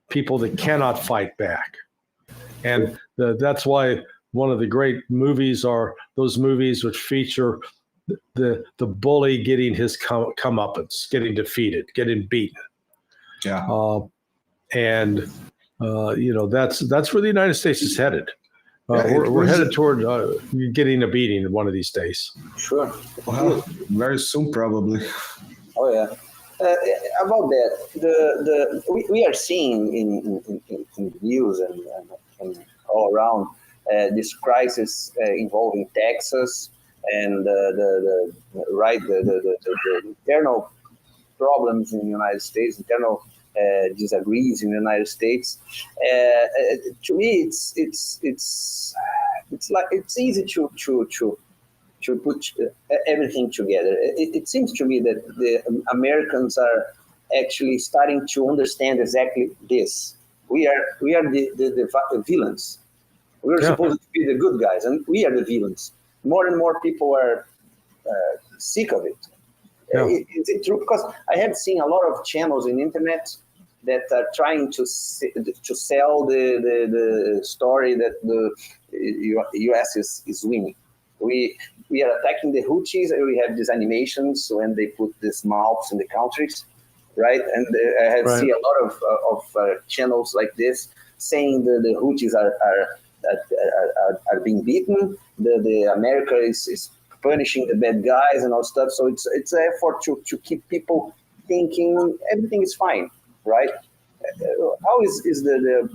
people that cannot fight back. And that's why one of the great movies are those movies which feature the bully getting his comeuppance, getting defeated, getting beaten. Yeah. That's where the United States is headed. We're headed toward getting a beating one of these days. Sure. Well, very soon, probably. Oh yeah. About that, we are seeing in the news and all around this crisis involving Texas and the internal problems in the United States, internal disagrees in the United States. To me, it's like it's easy to put everything together. It seems to me that the Americans are actually starting to understand exactly this. We are the villains. We're supposed to be the good guys, and we are the villains. More and more people are sick of it. Yeah. Is it true? Because I have seen a lot of channels in the internet that are trying to sell the story that the U.S. is winning. We are attacking the Houthis, and we have these animations when they put these mouths in the countries, right? And I have seen a lot of channels like this saying that the Houthis are being beaten. The America is punishing the bad guys and all stuff. So it's an effort to keep people thinking everything is fine, right? How is the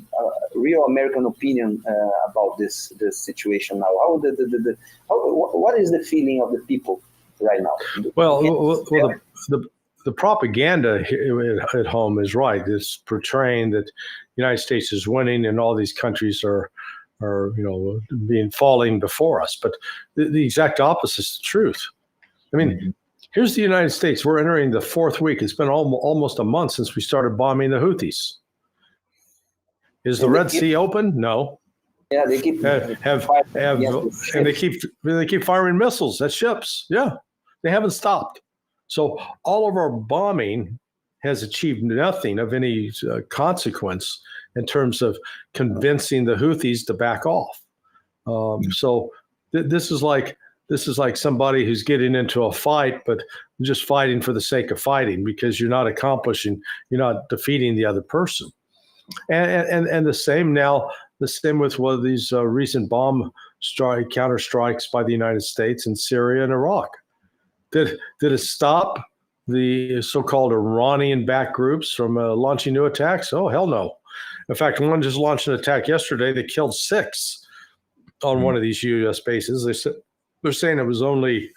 real American opinion about this situation now? What is the feeling of the people right now? Well, the propaganda at home is right. It's portraying that the United States is winning and all these countries are falling before us. But the exact opposite is the truth. I mean, here's the United States. We're entering the fourth week. It's been almost a month since we started bombing the Houthis. Is the Red Sea open? No. Yeah, they keep and they keep firing missiles at ships. Yeah, they haven't stopped. So all of our bombing has achieved nothing of any consequence in terms of convincing the Houthis to back off. So this is like somebody who's getting into a fight, but just fighting for the sake of fighting because you're not defeating the other person. And the same with one of these recent counter strikes by the United States in Syria and Iraq. Did it stop the so-called Iranian-backed groups from launching new attacks? Oh, hell no. In fact, one just launched an attack yesterday that killed 6 on one of these U.S. bases. They're saying it was only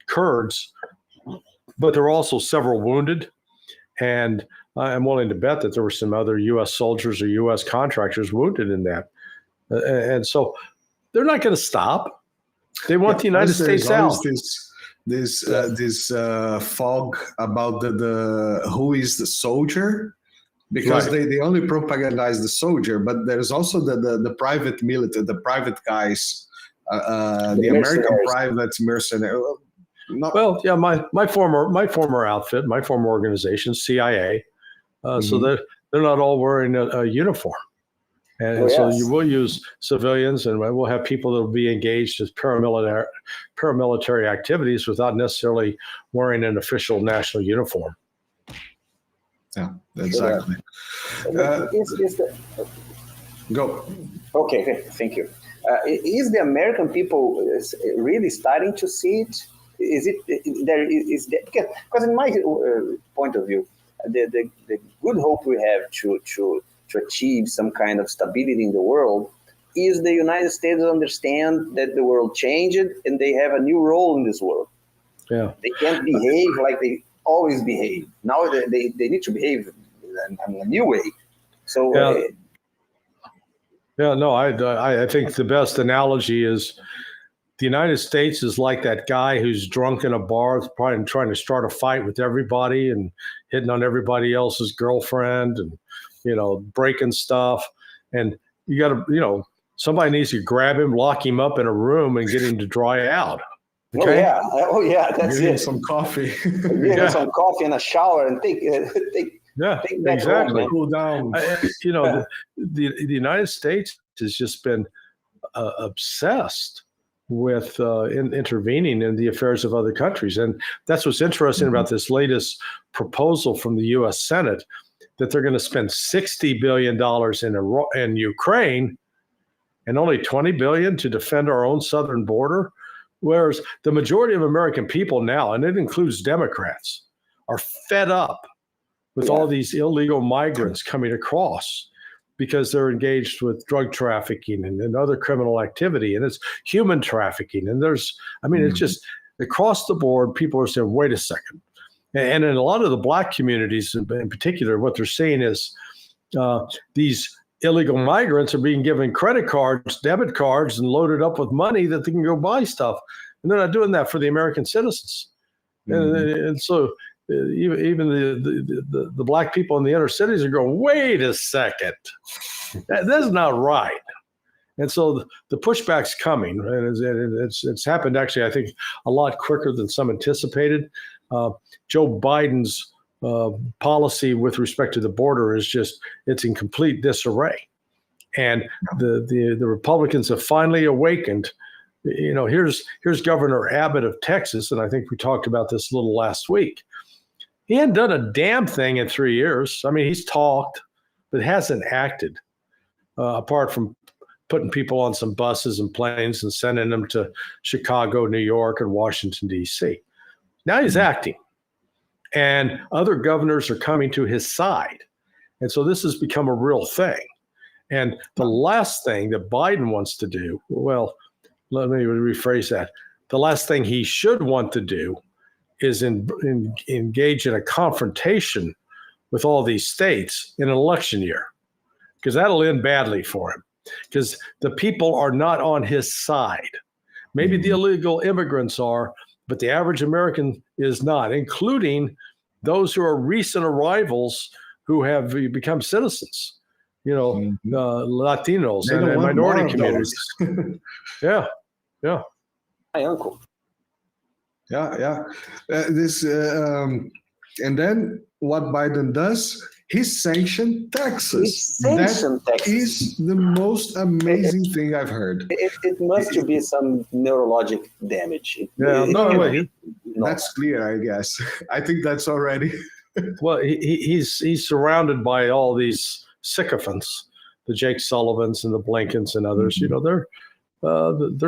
Kurds, but there were also several wounded. And I'm willing to bet that there were some other U.S. soldiers or U.S. contractors wounded in that. And so they're not going to stop. They want the United States out. This fog about the who is the soldier, because they only propagandize the soldier, but there's also the private military, the private guys, the American private mercenary. Well, yeah, my former outfit, my former organization, CIA. So they're not all wearing a uniform. And so you will use civilians, and we'll have people that will be engaged as paramilitary activities without necessarily wearing an official national uniform. Yeah, exactly. Go. Okay, thank you. Is the American people really starting to see it? Because in my point of view, the good hope we have to achieve some kind of stability in the world is the United States understand that the world changed and they have a new role in this world. Yeah. They can't behave like they always behave. Now they need to behave in a new way. So I think the best analogy is the United States is like that guy who's drunk in a bar, probably trying to start a fight with everybody and hitting on everybody else's girlfriend and, breaking stuff. And you got to, somebody needs to grab him, lock him up in a room and get him to dry out. Okay? Oh yeah, that's it. Some coffee. Some coffee and a shower and take that exactly. home, Cool down. The United States has just been obsessed with intervening in the affairs of other countries. And that's what's interesting about this latest proposal from the U.S. Senate, that they're going to spend $60 billion in Ukraine and only $20 billion to defend our own southern border. Whereas the majority of American people now, and it includes Democrats, are fed up with all these illegal migrants coming across because they're engaged with drug trafficking and other criminal activity, and it's human trafficking. And it's just across the board, people are saying, wait a second. And in a lot of the Black communities in particular, what they're seeing is these illegal migrants are being given credit cards, debit cards, and loaded up with money that they can go buy stuff. And they're not doing that for the American citizens. And so even the Black people in the inner cities are going, wait a second, that's not right. And so the pushback's coming. And it's happened, actually, I think, a lot quicker than some anticipated. Joe Biden's policy with respect to the border is it's in complete disarray. And the Republicans have finally awakened. Here's Governor Abbott of Texas, and I think we talked about this a little last week. He hadn't done a damn thing in 3 years. I mean, he's talked, but hasn't acted, apart from putting people on some buses and planes and sending them to Chicago, New York, and Washington, D.C. Now he's acting, and other governors are coming to his side. And so this has become a real thing. And the last thing that Biden wants to do, well, let me rephrase that. The last thing he should want to do is engage in a confrontation with all these states in an election year, because that'll end badly for him, because the people are not on his side. Maybe the illegal immigrants are, but the average American is not, including those who are recent arrivals who have become citizens, Latinos and minority communities. Yeah. My uncle. Yeah. And then what Biden does, he sanctioned taxes. That is the most amazing thing I've heard. It must be some neurologic damage. That's clear, I guess. I think that's already. Well, he's surrounded by all these sycophants, the Jake Sullivans and the Blinkens and others. They're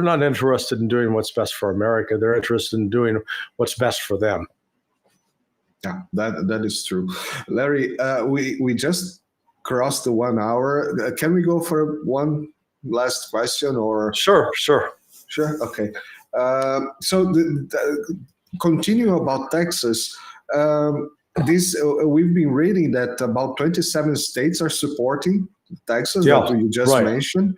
not interested in doing what's best for America. They're interested in doing what's best for them. Yeah, that is true. Larry, we just crossed the 1 hour. Can we go for one last question? Or Sure. Okay. So continue about Texas. We've been reading that about 27 states are supporting Texas, that you just mentioned.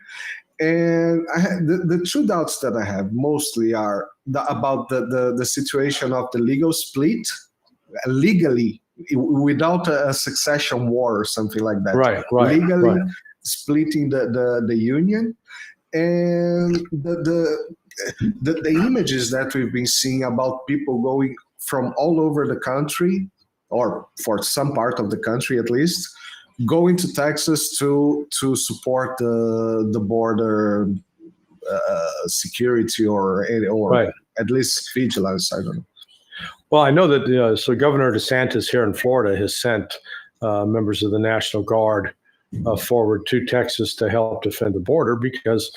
And the two doubts that I have mostly are about the situation of the legal split, legally, without a succession war or something like that. Right. Legally splitting the union, and the images that we've been seeing about people going from all over the country, or for some part of the country at least, going to Texas to support the border security or at least vigilance. I don't know. Well, I know that so Governor DeSantis here in Florida has sent members of the National Guard forward to Texas to help defend the border, because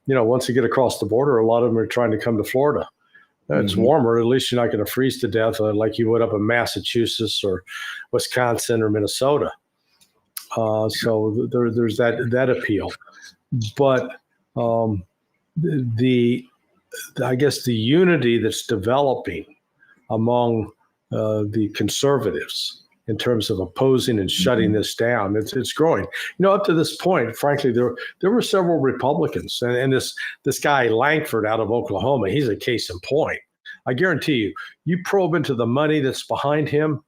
once you get across the border, a lot of them are trying to come to Florida. It's warmer. At least you're not going to freeze to death like you would up in Massachusetts or Wisconsin or Minnesota. So there's that appeal. But I guess the unity that's developing among the conservatives in terms of opposing and shutting this down, it's growing. Up to this point, frankly, there were several Republicans, and this guy Langford out of Oklahoma, he's a case in point. I guarantee you probe into the money that's behind him,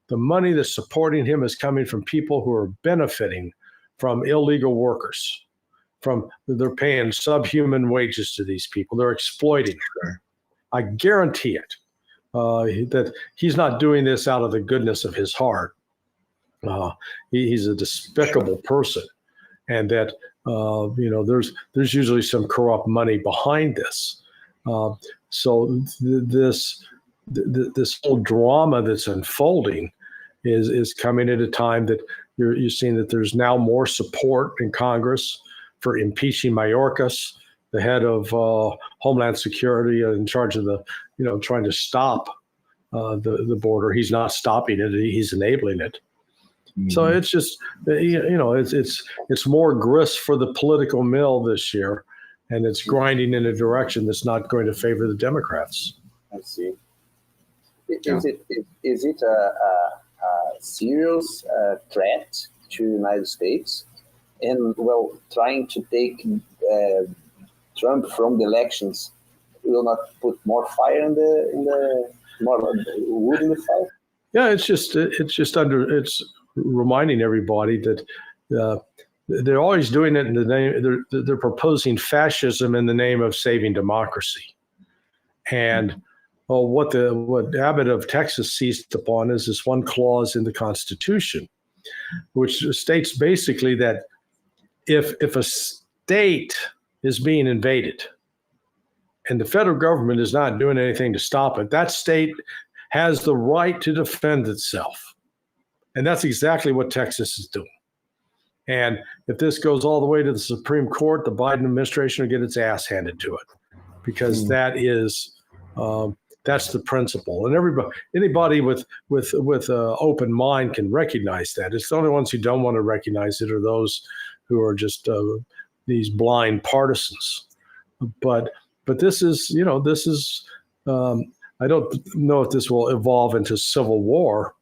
the money that's supporting him is coming from people who are benefiting from illegal workers. They're paying subhuman wages to these people. They're exploiting. I guarantee it. That he's not doing this out of the goodness of his heart. He's a despicable person, and that there's usually some corrupt money behind this. So this whole drama that's unfolding is coming at a time that you're seeing that there's now more support in Congress for impeaching Mayorkas, the head of Homeland Security, in charge of trying to stop the border. He's not stopping it; he's enabling it. Mm-hmm. So it's just it's more grist for the political mill this year, and it's grinding in a direction that's not going to favor the Democrats. I see. Is it a serious threat to the United States? And trying to take Trump from the elections will not put more fire in the more wood in the fire. Yeah, it's reminding everybody that they're always doing it in the name. They're proposing fascism in the name of saving democracy, and what Abbott of Texas seized upon is this one clause in the Constitution, which states basically that if a state is being invaded and the federal government is not doing anything to stop it, that state has the right to defend itself. And that's exactly what Texas is doing. And if this goes all the way to the Supreme Court, the Biden administration will get its ass handed to it, because that is that's the principle. And anybody with an open mind can recognize that. It's the only ones who don't want to recognize it are those who are just these blind partisans. But this is I don't know if this will evolve into civil war,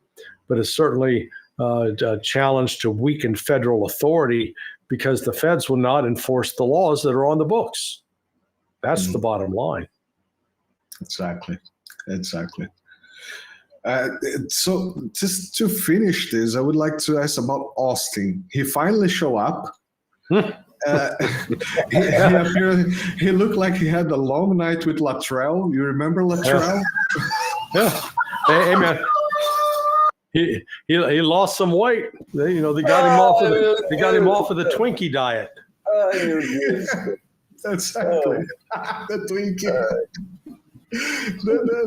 but it's certainly a challenge to weaken federal authority, because the feds will not enforce the laws that are on the books. That's the bottom line. Exactly. So just to finish this, I would like to ask about Austin. He finally showed up. He looked like he had a long night with Latrell. You remember Latrell? Yeah. Hey man. He lost some weight. They got him off of the Twinkie diet. Exactly. The Twinkie.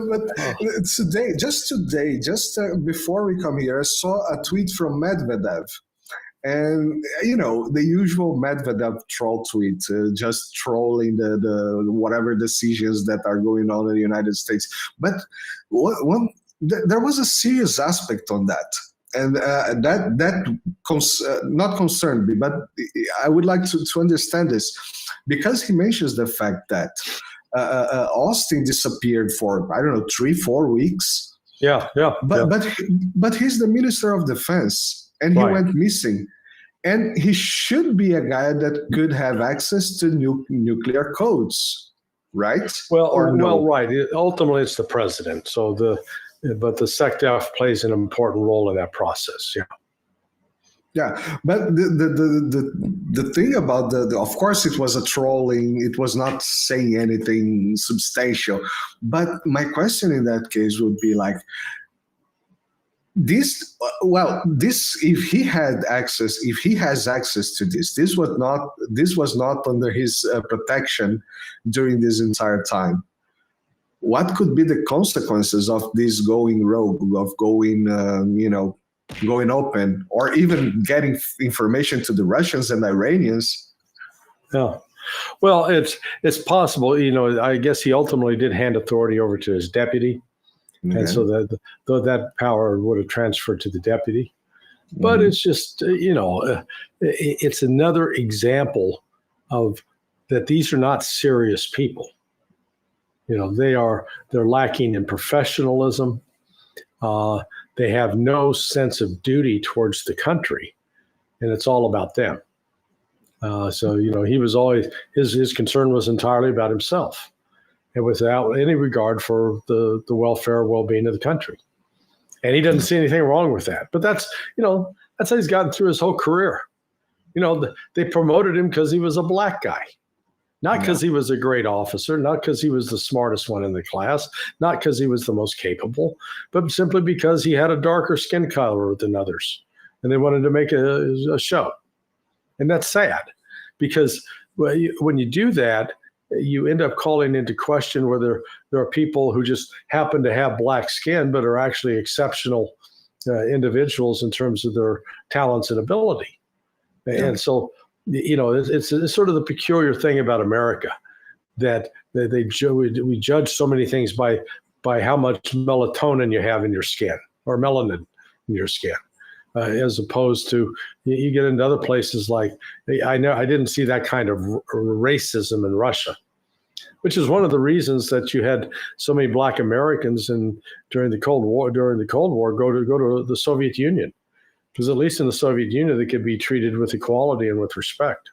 But today, before we come here, I saw a tweet from Medvedev. And, the usual Medvedev troll tweet, just trolling the whatever decisions that are going on in the United States. But there was a serious aspect on that. And not concerned me, but I would like to understand this, because he mentions the fact that Austin disappeared for, 3-4 weeks. Yeah. But he's the Minister of Defense, and he went missing. And he should be a guy that could have access to nuclear codes, right? Right. Ultimately, it's the president. So but the SecDef plays an important role in that process. Yeah. Yeah, but the thing about of course it was a trolling. It was not saying anything substantial. But my question in that case would be like, this if he has access to this was not under his protection during this entire time. What could be the consequences of this going rogue, of going open, or even getting information to the Russians and Iranians? Yeah. Well, it's possible. I guess he ultimately did hand authority over to his deputy. Okay. And so that power would have transferred to the deputy. But it's just, it's another example of that these are not serious people. They're lacking in professionalism. They have no sense of duty towards the country, and it's all about them. So he was always, his concern was entirely about himself, and without any regard for the welfare, well-being of the country. And he doesn't see anything wrong with that. But that's how he's gotten through his whole career. They promoted him because he was a black guy, not because he was a great officer, not because he was the smartest one in the class, not because he was the most capable, but simply because he had a darker skin color than others. And they wanted to make a show. And that's sad, because when you do that, you end up calling into question whether there are people who just happen to have black skin but are actually exceptional individuals in terms of their talents and ability. And so, it's sort of the peculiar thing about America, that we judge so many things by how much melatonin you have in your skin, or melanin in your skin. As opposed to, you get into other places like, I didn't see that kind of racism in Russia, which is one of the reasons that you had so many black Americans during the Cold War go to the Soviet Union, because at least in the Soviet Union they could be treated with equality and with respect.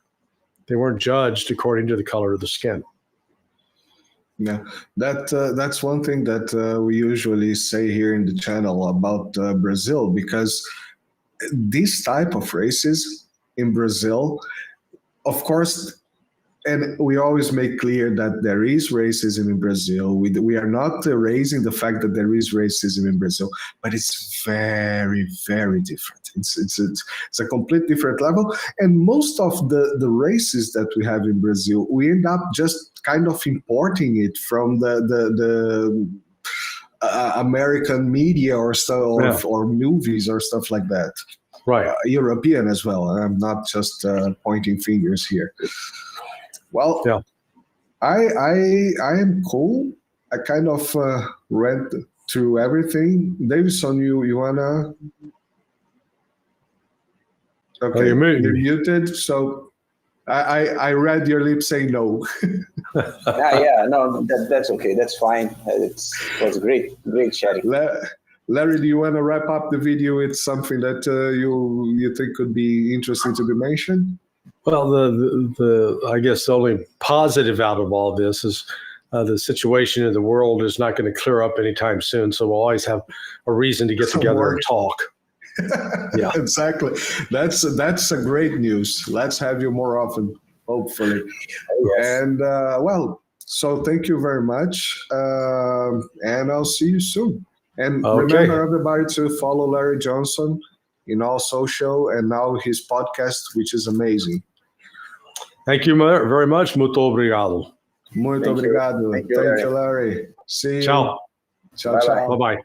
They weren't judged according to the color of the skin. Yeah, that's one thing that we usually say here in the channel about Brazil, because this type of racism in Brazil, of course, and we always make clear that there is racism in Brazil. We are not erasing the fact that there is racism in Brazil, but it's very, very different. It's a complete different level. And most of the races that we have in Brazil, we end up just kind of importing it from the American media or stuff, or movies or stuff like that. Right. European as well. I'm not just pointing fingers here. Well, I am cool. I kind of read through everything. Davison, you wanna? Okay, you're muted. So I read your lips say no. No, that's okay. That's fine. It was great chatting. Larry, do you want to wrap up the video with something that you think could be interesting to be mentioned? Well, I guess the only positive out of all this is the situation in the world is not going to clear up anytime soon. So we'll always have a reason to get together and talk. Yeah, exactly. That's a great news. Let's have you more often, hopefully. Yes. And so thank you very much, and I'll see you soon. And remember, everybody, to follow Larry Johnson in all social, and now his podcast, which is amazing. Thank you very much. Muito obrigado. Muito obrigado. Thank you, Larry. See you. Ciao. Ciao. Bye-bye.